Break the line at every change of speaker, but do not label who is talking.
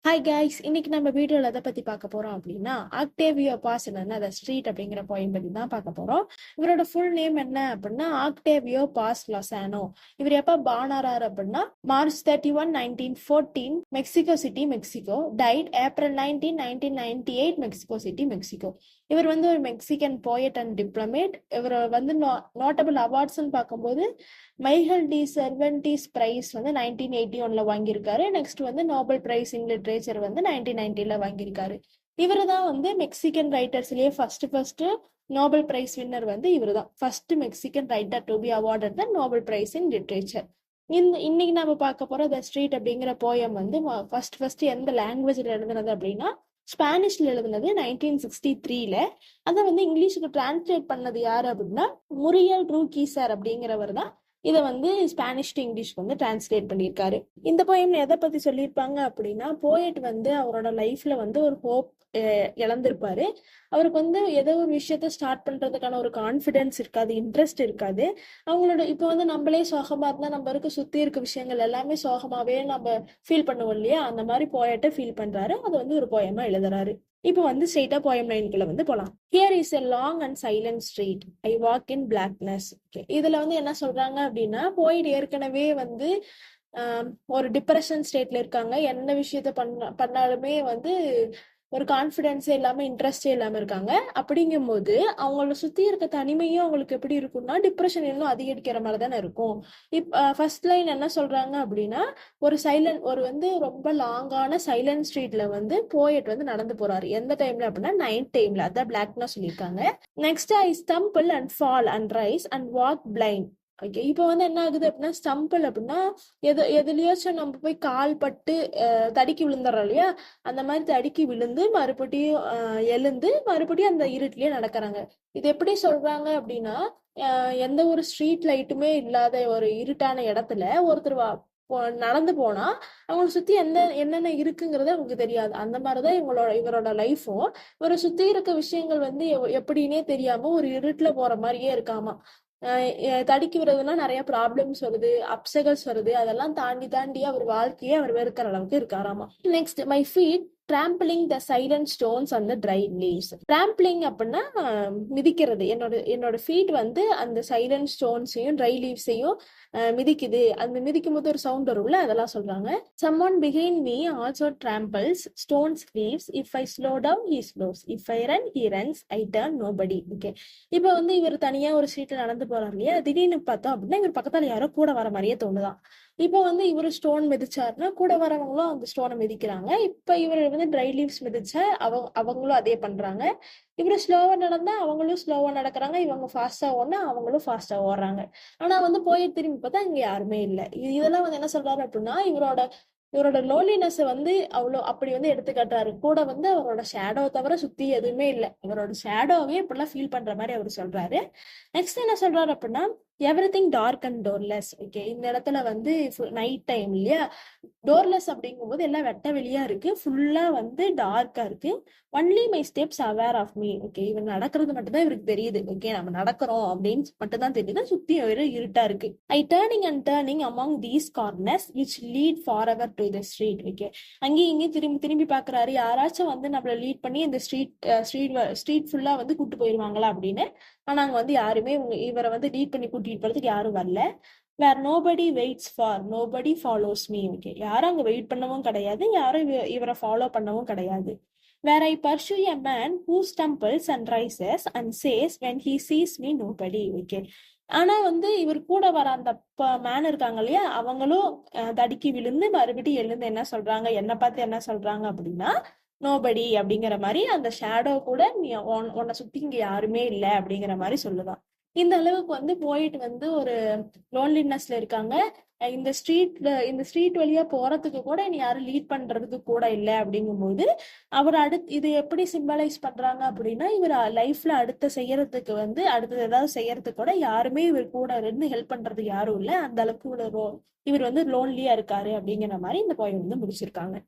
Hi guys, இன்னைக்கு நம்ம வீடியோல எதை பத்தி பார்க்க போறோம் அப்படின்னா ஆக்டேவியோ பாஸ் என்ன த ஸ்ட்ரீட் அப்படிங்கிற போயம் பத்தி தான் பார்க்க போறோம். இவரோட ஃபுல் நேம் என்ன அப்படின்னா ஆக்டேவியோ பாஸ் லொசானோ. இவர் எப்ப பானாரார் அப்படின்னா March 31, 1914, Mexico city, Mexico. Died April 19, 1998, Mexico city, Mexico. இவர் வந்து ஒரு மெக்சிகன் போயட் அண்ட் டிப்ளமேட். இவர் வந்து நோட்டபிள் அவார்ட்ஸ்ன்னு பார்க்கும்போது மைகல் டி செர்வன்டிஸ் பிரைஸ் வந்து 1981 வாங்கியிருக்காரு. நெக்ஸ்ட் வந்து நோபல் பிரைஸ் இன் லிட்ரேச்சர் வந்து 1990 வாங்கியிருக்காரு. இவரு தான் வந்து மெக்சிகன் ரைட்டர்ஸ்லயே ஃபர்ஸ்ட் நோபல் பிரைஸ் வின்னர் வந்து இவரு தான். First Mexican writer to be awarded the Nobel prize in literature. இன்னைக்கு நம்ம பார்க்க போற த ஸ்ட்ரீட் அப்படிங்கிற போயம் வந்து ஃபர்ஸ்ட் எந்த லாங்குவேஜ்ல எழுதுனது அப்படின்னா ஸ்பானிஷ்ல எழுதுனது 1963. அதை வந்து இங்கிலீஷுக்கு டிரான்ஸ்லேட் பண்ணது யாரு அப்படின்னா முரியல் ரூகீசர் அப்படிங்கிறவர் தான் இதை வந்து ஸ்பானிஷ் டு இங்கிலீஷ்க்கு வந்து டிரான்ஸ்லேட் பண்ணியிருக்காரு. இந்த போயம்ல எதை பத்தி சொல்லியிருப்பாங்க அப்படின்னா போயட் வந்து அவரோட லைஃப்ல வந்து ஒரு ஹோப் இழந்திருப்பாரு. அவருக்கு வந்து ஏதோ ஒரு விஷயத்த ஸ்டார்ட் பண்றதுக்கான ஒரு கான்ஃபிடென்ஸ் இருக்காது, இன்ட்ரெஸ்ட் இருக்காது. அவங்களோட இப்போ வந்து நம்மளே சோகமா இருந்தா நம்ம இருக்க சுத்தி இருக்க விஷயங்கள் எல்லாமே சோகமாவே நம்ம ஃபீல் பண்ணுவோம் இல்லையா, அந்த மாதிரி போயட்டை ஃபீல் பண்றாரு. அதை வந்து ஒரு போயமா எழுதுறாரு. இப்போ வந்து ஸ்ட்ரெயிட்டா போயம் லைனுக்குள்ள வந்து போலாம். Here is a long and silent street, I walk in blackness. இதுல வந்து என்ன சொல்றாங்க அப்படின்னா போயிட் ஏற்கனவே வந்து ஒரு டிப்ரெஷன் ஸ்டேட்ல இருக்காங்க. என்ன விஷயத்த பண்ணாலுமே வந்து ஒரு கான்ஃபிடென்ஸே இல்லாம இன்ட்ரெஸ்டே இல்லாம இருக்காங்க. அப்படிங்கும்போது அவங்கள சுத்தி இருக்க தனிமையும் அவங்களுக்கு எப்படி இருக்கும்னா டிப்ரெஷன் இன்னும் அதிகரிக்கிற மாதிரி தானே இருக்கும். ஃபர்ஸ்ட் லைன் என்ன சொல்றாங்க அப்படின்னா ஒரு வந்து ரொம்ப லாங்கான சைலண்ட் ஸ்ட்ரீட்ல வந்து போயட் வந்து நடந்து போறாரு. எந்த டைம்ல அப்படின்னா நைட் டைம்ல. அதான் பிளாக்னா சொல்லியிருக்காங்க. Next I stumble and fall and rise and walk blind. Okay, இப்போ வந்து என்ன ஆகுது அப்படின்னா ஸ்டம்பிள் அப்படின்னா எதுலயாச்சும் நம்ம போய் கால் பட்டு தடுக்கி விழுந்துடுறோம் இல்லையா, அந்த மாதிரி தடுக்கி விழுந்து மறுபடியும் எழுந்து மறுபடியும் அந்த இருட்டிலேயே நடக்கிறாங்க. இது எப்படி சொல்றாங்க அப்படின்னா எந்த ஒரு ஸ்ட்ரீட் லைட்டுமே இல்லாத ஒரு இருட்டான இடத்துல ஒருத்தர் நடந்து போனா அவங்களை சுத்தி என்னென்ன இருக்குங்கிறது அவங்களுக்கு தெரியாது. அந்த மாதிரிதான் இவரோட லைஃபும் இவரை சுத்தி இருக்க விஷயங்கள் வந்து எப்படின்னே தெரியாம ஒரு இருட்டுல போற மாதிரியே இருக்காமா. தடுக்கி விடுறதுனா நிறைய ப்ராப்ளம்ஸ் வருது, அப்சகல்ஸ் வருது. அதெல்லாம் தாண்டி அவர் வாழ்க்கையே அவர் வெறுக்கிற அளவுக்கு இருக்காராமா. Next my feet trampling the silent stones on the dry leaves. trampling அப்படின்னா மிதிக்கிறது. என்னோட ஃபீட் வந்து அந்த சைலண்ட் ஸ்டோன்ஸையும் ட்ரை லீவ்ஸையும் மிதிக்குது. அந்த மிதிக்கும் போது ஒரு சவுண்ட் வரும்ல, அதெல்லாம் சொல்றாங்க. someone behind me also tramples stones leaves. if I slow down he slows, if I run he runs, I turn nobody. Okay, இப்போ வந்து இவர் தனியா ஒரு ஸ்ட்ரீட்ல நடந்து போறாரு இல்லையா, திடீர்னு பார்த்தோம் அப்படின்னா இவர் பக்கத்துல யாரோ கூட வர மாதிரியே தோணுதான். இப்போ வந்து இவரு ஸ்டோன் மிதிச்சாருன்னா கூட வரவங்களும் அந்த ஸ்டோனை மிதிக்கிறாங்க. இப்ப இவர் வந்து ட்ரை லீவ்ஸ் மிதிச்சா அவங்களும் அதே பண்றாங்க. இவரு ஸ்லோவா நடந்தா அவங்களும் ஸ்லோவா நடக்கிறாங்க. இவங்க ஃபாஸ்டா ஓடனா அவங்களும் ஃபாஸ்டா ஓடுறாங்க. ஆனா வந்து போய் திரும்பி பார்த்தா இங்க யாருமே இல்லை. இதெல்லாம் வந்து என்ன சொல்றாரு அப்படின்னா இவரோட லோன்லினஸ் வந்து அப்படி வந்து எடுத்துக்காட்டுறாரு. கூட வந்து அவரோட ஷேடோ தவிர சுத்தி எதுவுமே இல்லை. இவரோட ஷேடோவே இப்படிலாம் ஃபீல் பண்ற மாதிரி அவர் சொல்றாரு. நெக்ஸ்ட் என்ன சொல்றாரு அப்படின்னா எவ்ரிதிங் டார்க் அண்ட் டோர்லெஸ். ஓகே, இந்த இடத்துல வந்து நைட் டைம் இல்லையா, டோர்லெஸ் அப்படிங்கும்போது எல்லாம் வெட்ட வெளியா இருக்கு, ஃபுல்லா வந்து டார்க்கா இருக்கு. Only my steps aware of me. Okay, இவர் நடக்கிறது மட்டும்தான் இவருக்கு தெரியுது. ஓகே, நம்ம நடக்கிறோம் அப்படின்னு மட்டும்தான் தெரியுது. சுத்தி இருட்டா இருக்கு. I turning among these corners which lead forever to the street. Okay, அங்கேயும் இங்கேயும் திரும்பி பாக்குறாரு, யாராச்சும் வந்து நம்மள லீட் பண்ணி இந்த ஸ்ட்ரீட் ஃபுல்லா வந்து கூட்டு போயிருவாங்களா அப்படின்னு. ஆனா அங்க வந்து யாருமே இவரை வந்து லீட் பண்ணி கூட்டிட்டு போறதுக்கு யாரும் வரல. Where nobody waits for nobody follows me. Okay, யாரும் அங்க வெயிட் பண்ணவும் கிடையாது, யாரும் இவரை ஃபாலோ பண்ணவும் கிடையாது. Where I pursue a man who stumbles and rises and says when he sees me nobody. Okay, ஆனா வந்து இவர் கூட வர அந்த மேன் இருக்காங்க இல்லையா, அவங்களும் தடுக்கி விழுந்து மறுபடியும் எழுந்து என்ன சொல்றாங்க, என்ன பார்த்து என்ன சொல்றாங்க அப்படின்னா நோபடி அப்படிங்கிற மாதிரி. அந்த ஷேடோ கூட நீ உன்னை சுத்தி இங்க யாருமே இல்லை அப்படிங்கிற மாதிரி சொல்லுதான். இந்த அளவுக்கு வந்து போயிட்டு வந்து ஒரு லோன்லினஸ்ல இருக்காங்க. இந்த ஸ்ட்ரீட் வழியா போறதுக்கு கூட இனி யாரும் லீட் பண்றதுக்கு கூட இல்லை. அப்படிங்கும்போது அவர் இது எப்படி சிம்பலைஸ் பண்றாங்க அப்படின்னா இவர் லைஃப்ல அடுத்தது ஏதாவது செய்யறதுக்கு கூட யாருமே இவர் கூட இருந்து ஹெல்ப் பண்றதுக்கு யாரும் இல்லை. அந்த அளவுக்கு இவர் வந்து லோன்லியா இருக்காரு அப்படிங்கிற மாதிரி இந்த போயம் வந்து முடிச்சிருக்காங்க.